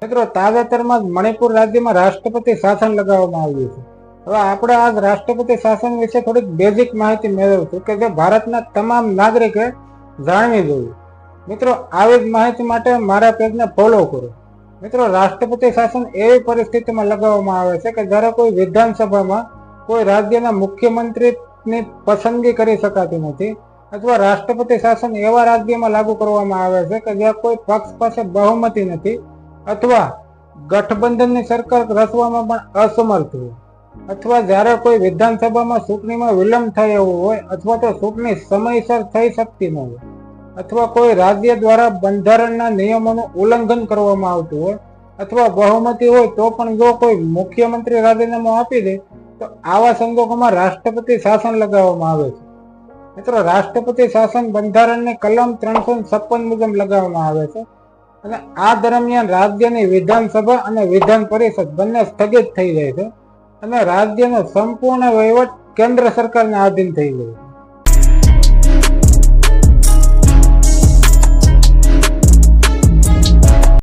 મિત્રો, તાજેતરમાં જ મણિપુર રાજ્યમાં રાષ્ટ્રપતિ શાસન લગાવવામાં આવ્યું છે. હવે આપણે આ રાષ્ટ્રપતિ શાસન વિશે થોડીક બેઝિક માહિતી મેળવશું કે જે ભારતના તમામ નાગરિકે જાણવી જોઈએ. મિત્રો, આવી જ માહિતી માટે મારા પેજને ફોલો કરો. મિત્રો, રાષ્ટ્રપતિ શાસન એવી પરિસ્થિતિમાં લગાવવામાં આવે છે કે જ્યારે કોઈ વિધાનસભામાં કોઈ રાજ્યના મુખ્યમંત્રીની પસંદગી કરી શકાતી નથી, અથવા રાષ્ટ્રપતિ શાસન એવા રાજ્યમાં લાગુ કરવામાં આવે છે કે જ્યાં કોઈ પક્ષ પાસે બહુમતી નથી, અથવા ગઠબંધનની સરકાર રચવામાં પણ અસમર્થ હોય, અથવા જ્યારે કોઈ વિધાનસભામાં ચૂંટણીમાં વિલંબ થાય એવું હોય, અથવા તો ચૂંટણી સમયસર થઈ શકતી ન હોય, અથવા કોઈ રાજ્ય દ્વારા બંધારણના નિયમોનું ઉલ્લંઘન કરવામાં આવતું હોય, અથવા બહુમતી હોય તો પણ જો કોઈ મુખ્યમંત્રી રાજીનામું આપી દે તો આવા સંજોગોમાં રાષ્ટ્રપતિ શાસન લગાવવામાં આવે છે. મિત્રો, રાષ્ટ્રપતિ શાસન બંધારણની કલમ 356 મુજબ લગાવવામાં આવે છે, અને આ દરમિયાન રાજ્યની વિધાનસભા અને વિધાન પરિષદ બંને સ્થગિત થઈ જાય છે, અને રાજ્યનો સંપૂર્ણ વહીવટ કેન્દ્ર સરકારને આધીન થઈ જાય છે.